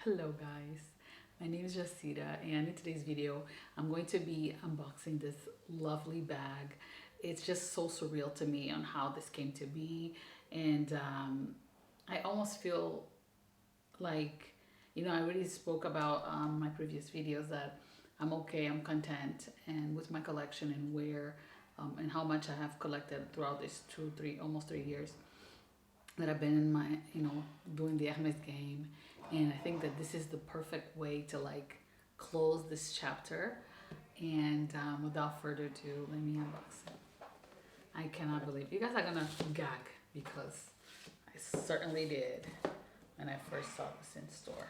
Hello guys, my name is Jacita and in today's video I'm going to be unboxing this lovely bag. It's just so surreal to me on how this came to be, and I almost feel like, I already spoke about my previous videos that I'm okay, I'm content and with my collection and where and how much I have collected throughout this almost 3 years that I've been in my, doing the Hermès game. And I think that this is the perfect way to like close this chapter. And without further ado, let me unbox it. I cannot believe you guys are gonna gag because I certainly did when I first saw this in store.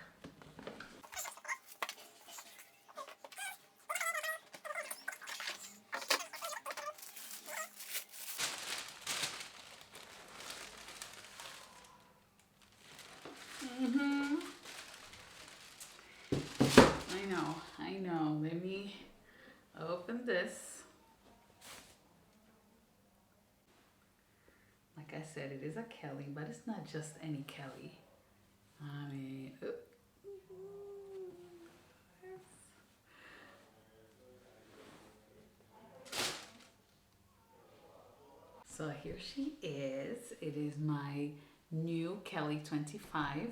I know. Let me open this. Like I said, it is a Kelly, but it's not just any Kelly. I mean, so here she is. It is my new Kelly 25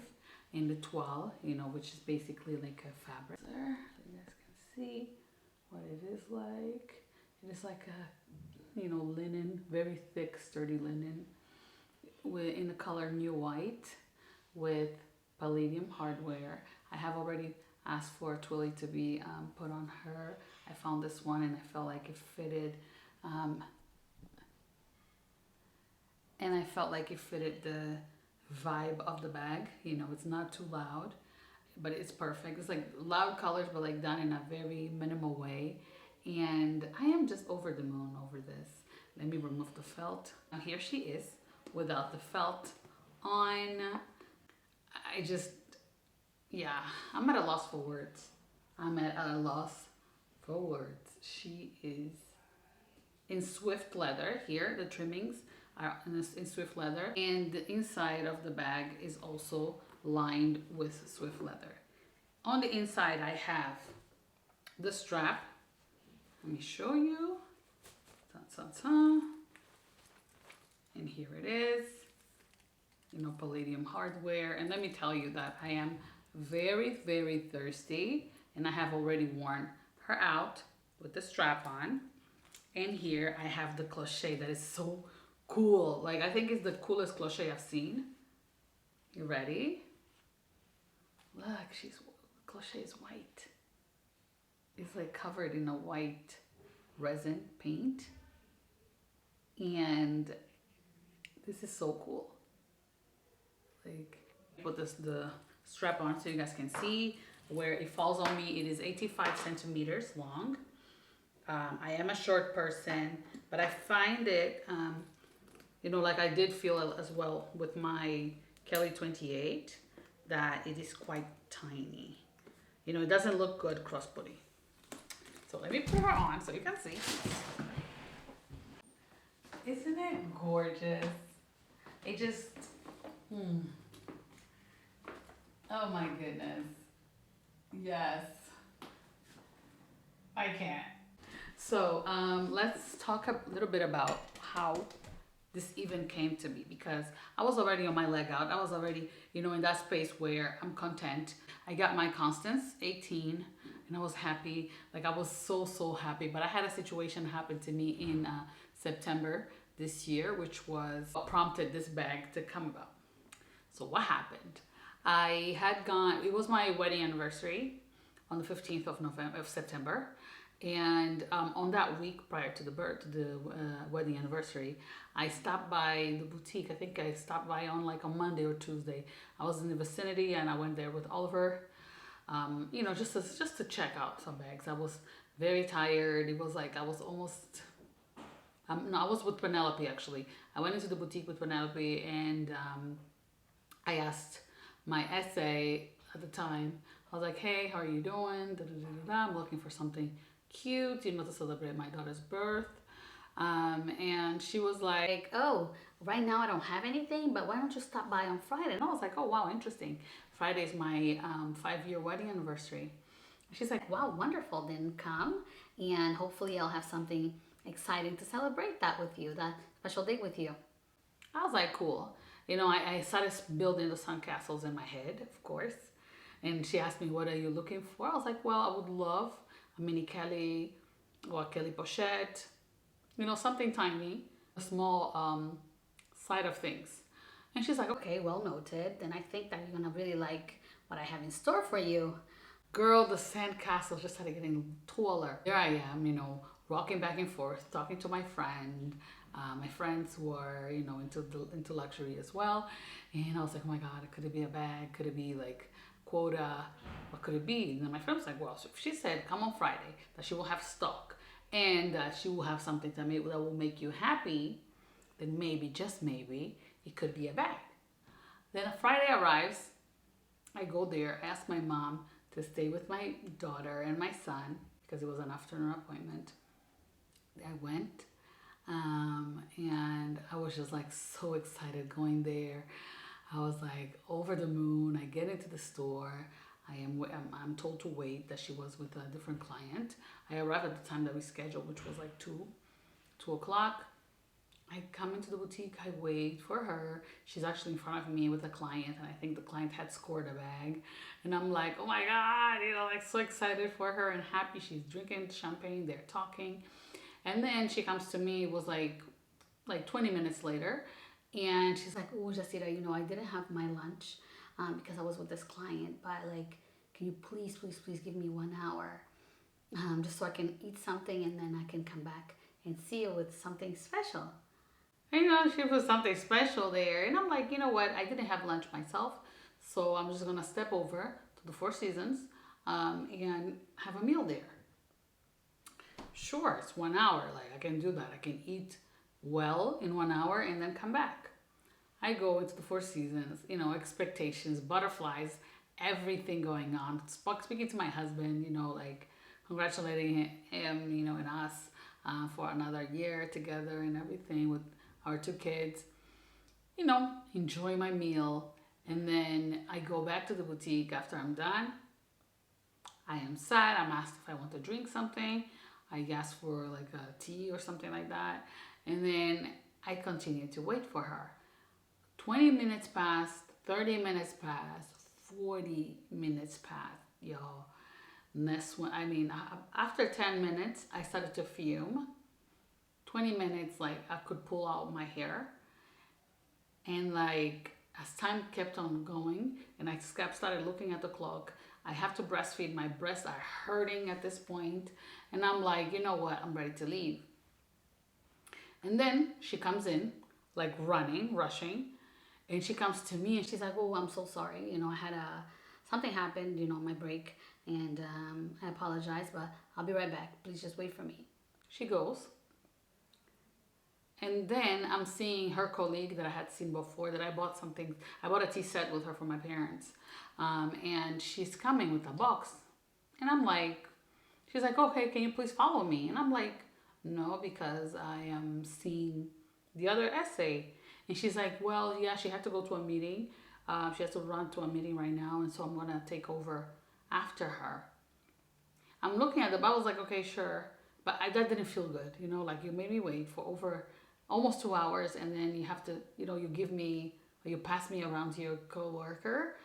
in the toile, which is basically like a fabric. There, you guys can see what it is like. It is like a, linen, very thick, sturdy linen in the color New White with palladium hardware. I have already asked for a twilly to be put on her. I found this one and I felt like it fitted. And I felt like it fitted the vibe of the bag. It's not too loud, but it's perfect. It's like loud colors, but like done in a very minimal way. And I am just over the moon over this. Let me remove the felt. Now here she is without the felt on. I'm at a loss for words. I'm at a loss for words. She is in swift leather here. The trimmings are in swift leather, and the inside of the bag is also lined with swift leather. On the inside I have the strap. Let me show you. And here it is, palladium hardware. And let me tell you that I am very, very thirsty, and I have already worn her out with the strap on. And here I have the cloche that is so cool. Like, I think it's the coolest cloche I've seen. You ready? Look, cloche is white. It's like covered in a white resin paint. And this is so cool. Like, put the strap on so you guys can see where it falls on me. It is 85 centimeters long. I am a short person, but I find it, like I did feel as well with my Kelly 28, that it is quite tiny. It doesn't look good cross-body. So let me put her on so you can see. Isn't it gorgeous? It just, oh my goodness. Yes. I can't. So let's talk a little bit about how this even came to be, because I was already on my leg out. I was already, in that space where I'm content. I got my Constance 18 and I was happy. Like, I was so happy. But I had a situation happen to me in September this year, which was what prompted this bag to come about. So what happened? I had gone, it was my wedding anniversary on the 15th of September. And on that week prior to the wedding anniversary, I stopped by the boutique. I think I stopped by on like a Monday or Tuesday. I was in the vicinity and I went there with Oliver, just to check out some bags. I was very tired. It was like I was almost, no, I was with Penelope actually. I went into the boutique with Penelope and I asked my essay at the time. I was like, hey, how are you doing? I'm looking for something cute, to celebrate my daughter's birth. And she was like, oh, right now I don't have anything, but why don't you stop by on Friday? And I was like, oh wow, interesting. Friday is my 5-year wedding anniversary. She's like, Wow, wonderful. Then come, and hopefully I'll have something exciting to celebrate that with you, that special date with you. I was like, cool. You know, I started building the sandcastles in my head, of course. And she asked me, what are you looking for? I was like, well, I would love a mini Kelly or a Kelly pochette, you know, something tiny, a small side of things. And she's like, okay, Okay, well noted. Then I think that you're gonna really like what I have in store for you. girl, the sandcastle just started getting taller. There I am, you know, rocking back and forth, talking to my friend. My friends were, you know, into luxury as well, and I was like, oh my god, could it be a bag? Could it be like quota? What could it be? And then my friend was like, well, so she said, come on Friday that she will have stock and that she will have something that will make you happy. Then maybe, just maybe, it could be a bag. Then a Friday arrives. I go there, ask my mom to stay with my daughter and my son because it was an afternoon appointment. I went, and I was just like so excited going there. I was like over the moon. I get into the store. I'm told to wait that she was with a different client. I arrived at the time that we scheduled, which was like 2 o'clock. I come into the boutique, I wait for her. She's actually in front of me with a client, and I think the client had scored a bag. And I'm like, oh my God, you know, like so excited for her and happy. She's drinking champagne, they're talking. And then she comes to me, it was like 20 minutes later, and she's like, Oh, Jacira, you know, I didn't have my lunch because I was with this client, but like, can you please give me 1 hour just so I can eat something and then I can come back and see you with something special. and, you know, she put something special there. And I'm like, you know what? I didn't have lunch myself, so I'm just gonna step over to the Four Seasons and have a meal there. Sure, it's 1 hour. Like I can do that. I can eat well in 1 hour and then come back. I go into the Four Seasons, you know, expectations, butterflies, everything going on. Speaking to my husband, you know, like congratulating him, you know, and us for another year together and everything with our 2 kids. You know, enjoy my meal. And then I go back to the boutique after I'm done. I am sad. I'm asked if I want to drink something. I asked for like a tea or something like that. And then I continue to wait for her. 20 minutes passed, 30 minutes passed, 40 minutes passed, y'all. Next one, I mean, after 10 minutes, I started to fume. 20 minutes, like I could pull out my hair. And like as time kept on going and I started looking at the clock, I have to breastfeed. My breasts are hurting at this point. And I'm like, you know what? I'm ready to leave. And then she comes in, like running, rushing. And she comes to me and She's like, oh, I'm so sorry. You know, I had something happened, you know, on my break, and I apologize, but I'll be right back. Please just wait for me. she goes. And then I'm seeing her colleague that I had seen before that I bought something. I bought a tea set with her for my parents. And she's coming with a box. And I'm like, she's like, okay, can you please follow me? And I'm like, no, because I am seeing the other essay. And she's like, well, yeah, she had to go to a meeting. She has to run to a meeting right now. And so I'm going to take over after her. I'm looking at the Bible, I was like, okay, sure. But that didn't feel good. You know, like you made me wait for over almost 2 hours. And then you have to, you know, you give me, or you pass me around to your coworker.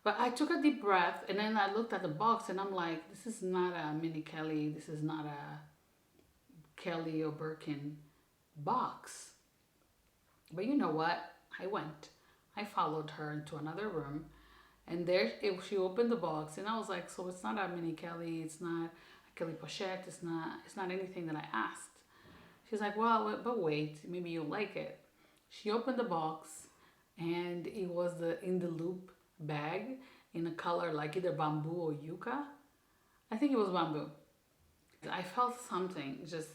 But I took a deep breath and then I looked at the box and I'm like, this is not a mini Kelly. This is not a Kelly or Birkin box. But you know what? I went. I followed her into another room. And there she opened the box and I was like, so it's not a mini Kelly. It's not a Kelly pochette. It's not anything that I asked. She's like, well, but wait, maybe you'll like it. She opened the box and it was the in the loop bag in a color like either bamboo or yucca. I think it was bamboo. I felt something just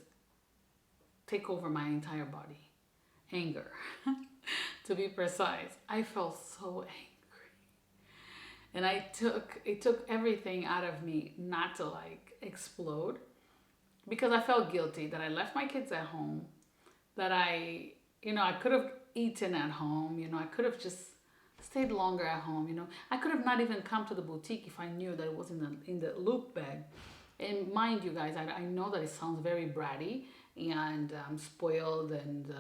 take over my entire body. Anger, to be precise. I felt so angry. And it took everything out of me not to like explode because I felt guilty that I left my kids at home, that I could have eaten at home, I could have just stayed longer at home. You know, I could have not even come to the boutique if I knew that it was in the loop bag. And mind you guys, I know that it sounds very bratty and spoiled and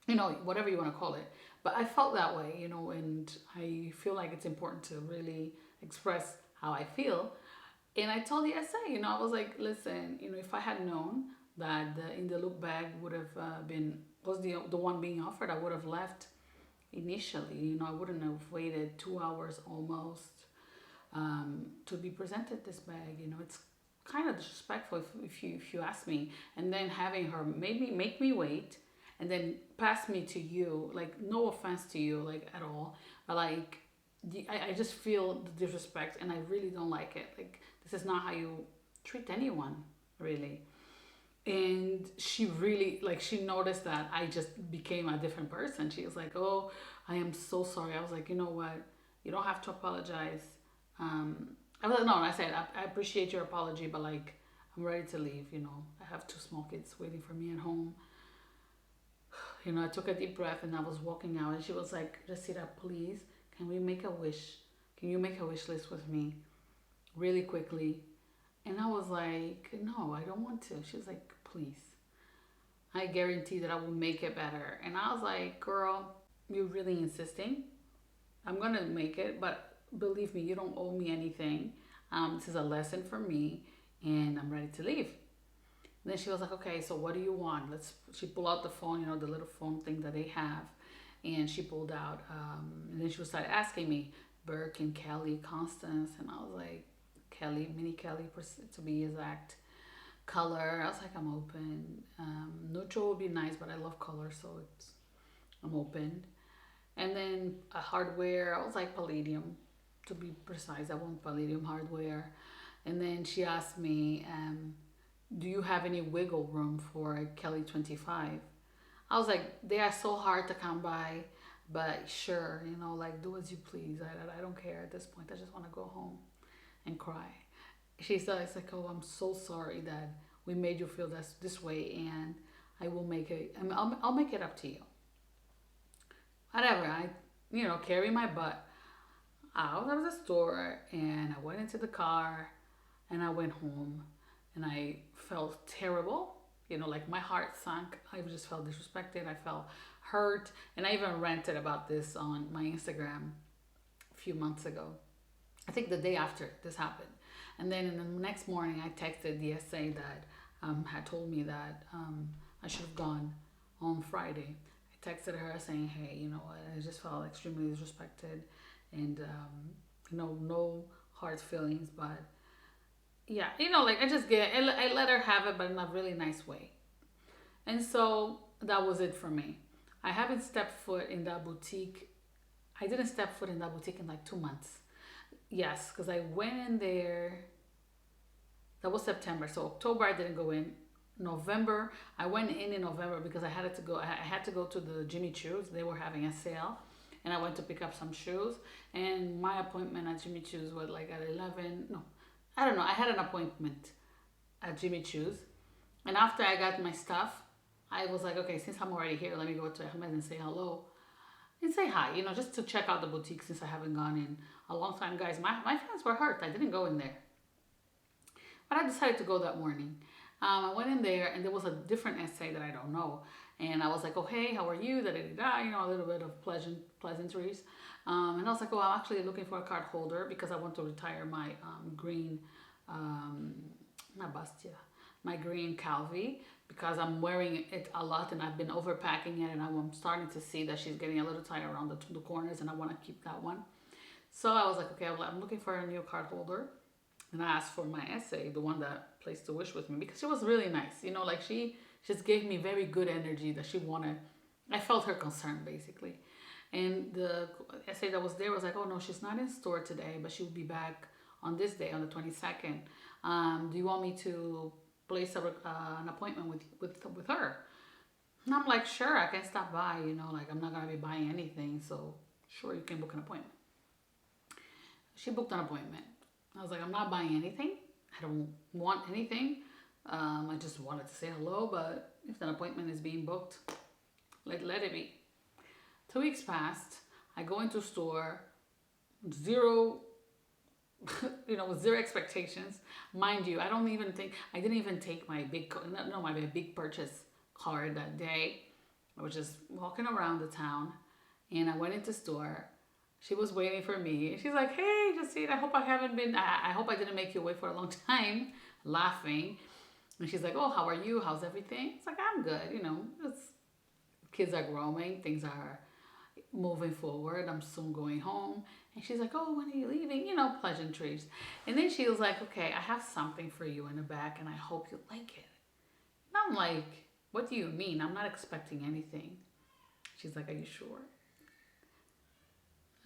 you know, whatever you want to call it. But I felt that way, you know, and I feel like it's important to really express how I feel. And I told the SA, you know, I was like, listen, you know, if I had known that the in the look bag would have been was the one being offered, I would have left initially. You know, I wouldn't have waited 2 hours almost to be presented this bag. You know, it's kind of disrespectful if you ask me. And then having her maybe make me wait and then pass me to you. Like, no offense to you, like, at all, but like I just feel the disrespect and I really don't like it. Like, this is not how you treat anyone, really. And she really, like, she noticed that I just became a different person. She was like, oh, I am so sorry. I was like, you know what, you don't have to apologize. I was like, no, I said, I appreciate your apology, but like, I'm ready to leave. You know, I have two small kids waiting for me at home. You know, I took a deep breath and I was walking out, and she was like, Rosita, please, can we make a wish? Can you make a wish list with me really quickly? And I was like, no, I don't want to. She was like, please. I guarantee that I will make it better. And I was like, girl, you're really insisting. I'm going to make it, but believe me, you don't owe me anything. This is a lesson for me, and I'm ready to leave. And then she was like, okay, so what do you want? She pulled out the phone, you know, the little phone thing that they have. And she pulled out, and then she was started asking me, BIRKIN, Kelly, Constance. And I was like, Kelly, mini Kelly, to be exact. Color, I was like, I'm open. Neutral would be nice, but I love color, so I'm open. And then a hardware, I was like palladium, to be precise. I want palladium hardware. And then she asked me, do you have any wiggle room for a Kelly 25? I was like, they are so hard to come by, but sure, you know, like, do as you please. I don't care at this point. I just want to go home and cry. She said, it's like, oh, I'm so sorry that we made you feel this way, and I will make it, I'll make it up to you. Whatever, I, you know, carry my butt out of the store, and I went into the car, and I went home, and I felt terrible. You know, like, my heart sunk. I just felt disrespected. I felt hurt. And I even ranted about this on my Instagram a few months ago. I think the day after this happened. And then in the next morning, I texted the SA that had told me that I should have gone on Friday. I texted her saying, hey, you know what, I just felt extremely disrespected, and, you know, no hard feelings, but yeah, you know, like, I let her have it, but in a really nice way. And so that was it for me. I haven't stepped foot in that boutique. I didn't step foot in that boutique in like 2 months. Yes, because I went in there. That was September. So October I didn't go in. November I went in November because I had to go. I had to go to the Jimmy Choo's. They were having a sale, and I went to pick up some shoes. And my appointment at Jimmy Choo's was like at 11. No, I don't know. I had an appointment at Jimmy Choo's, and after I got my stuff, I was like, okay, since I'm already here, let me go to Hermès and say hello and say hi, you know, just to check out the boutique since I haven't gone in a long time. Guys, my feelings were hurt. I didn't go in there. But I decided to go that morning. I went in there, and there was a different essay that I don't know. And I was like, oh, hey, how are you? Da-da-da-da, you know, a little bit of pleasantries. And I was like, oh, I'm actually looking for a card holder because I want to retire my green, not Bastia, my green Calvi, because I'm wearing it a lot and I've been overpacking it, and I'm starting to see that she's getting a little tight around the corners, and I want to keep that one. So I was like, okay, well, I'm looking for a new card holder. And I asked for my essay, the one that placed the wish with me, because she was really nice. You know, like, she just gave me very good energy that she wanted. I felt her concern, basically. And the essay that was there was like, oh, no, she's not in store today, but she will be back on this day, on the 22nd. Do you want me to place an appointment with her? And I'm like, sure, I can stop by. You know, like, I'm not going to be buying anything, so sure, you can book an appointment. She booked an appointment. I was like, I'm not buying anything. I don't want anything. I just wanted to say hello, but if an appointment is being booked, let it be. 2 weeks passed. I go into store, zero, with zero expectations. Mind you, I didn't even take my my big purchase card that day. I was just walking around the town, and I went into store. She was waiting for me. She's like, "Hey, Justine, I hope I hope I didn't make you wait for a long time," laughing. And she's like, "Oh, how are you? How's everything?" It's like, "I'm good. Kids are growing, things are moving forward. I'm soon going home." And she's like, "Oh, when are you leaving?" Pleasantries. And then she was like, "Okay, I have something for you in the back, and I hope you like it." And I'm like, "What do you mean? I'm not expecting anything." She's like, "Are you sure?"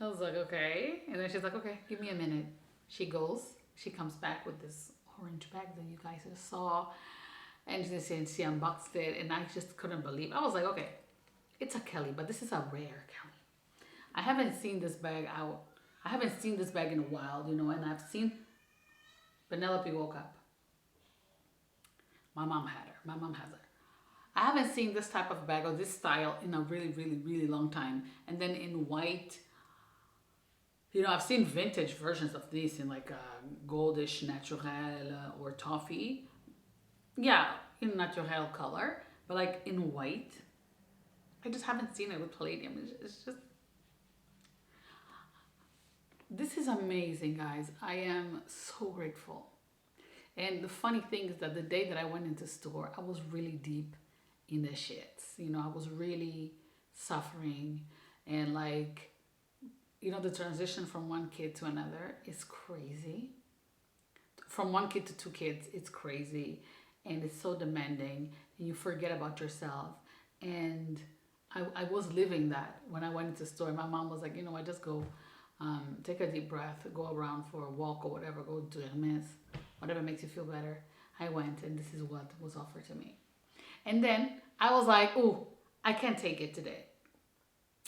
I was like, "Okay." And then she's like, "Okay, give me a minute." She comes back with this orange bag that you guys just saw. And she unboxed it, and I just couldn't believe. I was like, "Okay, it's a Kelly, but this is a rare Kelly. I haven't seen this bag out. I haven't seen this bag in a while, and I've seen Penelope woke up. My mom had her. My mom has her. I haven't seen this type of bag or this style in a really, really, really long time. And then in white, I've seen vintage versions of these in like goldish naturel or toffee. Yeah, in natural color, but like in white. I just haven't seen it with palladium. It's just, this is amazing, guys. I am so grateful. And the funny thing is that the day that I went into store, I was really deep in the shits. I was really suffering, and like, the transition from one kid to another is crazy. From one kid to two kids, it's crazy, and it's so demanding, and you forget about yourself. And I was living that when I went into store. My mom was like, I just go take a deep breath, go around for a walk or whatever, go to Hermès, whatever makes you feel better. I went, and this is what was offered to me. And then I was like, "Oh, I can't take it today.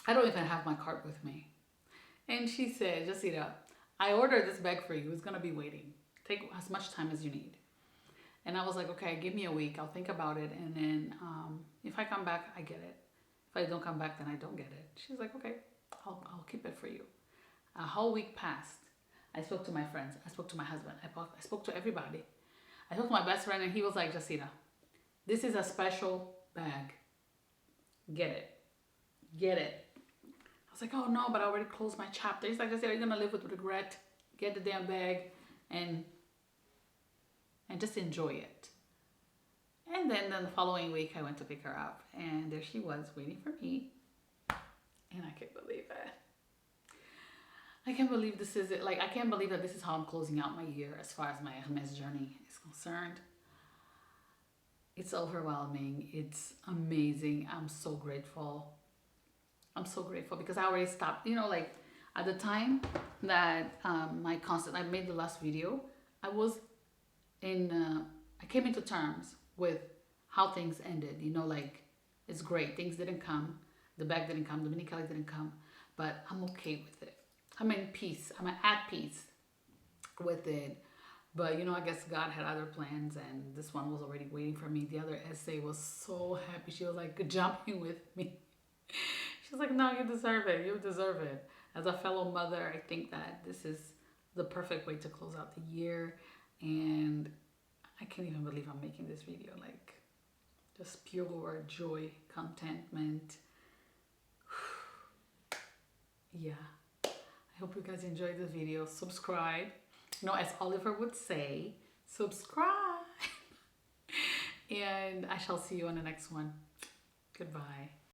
I don't even have my cart with me." And she said, "Jacita, I ordered this bag for you. It's going to be waiting. Take as much time as you need." And I was like, "Okay, give me a week. I'll think about it. And then if I come back, I get it. If I don't come back, then I don't get it." She's like, "Okay, I'll keep it for you." A whole week passed. I spoke to my friends. I spoke to my husband. I spoke to everybody. I spoke to my best friend, and he was like, "Jacita, this is a special bag. Get it. Get it." I was like, "Oh no, but I already closed my chapter." He's like, "Jacita, you're going to live with regret. Get the damn bag and just enjoy it." And then the following week, I went to pick her up, and there she was waiting for me. And I can't believe it. I can't believe this is it. Like, I can't believe that this is how I'm closing out my year as far as my Hermes journey is concerned. It's overwhelming. It's amazing. I'm so grateful. I'm so grateful because I already stopped. Like at the time that I made the last video, I was I came into terms with how things ended. Like, it's great. Things didn't come. The bag didn't come. The mini Kelly didn't come. But I'm okay with it. I'm in peace. I'm at peace with it. But, I guess God had other plans, and this one was already waiting for me. The other essay was so happy. She was like jumping with me. She was like, "No, you deserve it. You deserve it." As a fellow mother, I think that this is the perfect way to close out the year. And I can't even believe I'm making this video. Like, just pure joy, contentment. Yeah. I hope you guys enjoyed this video. Subscribe. As Oliver would say, subscribe. And I shall see you on the next one. Goodbye.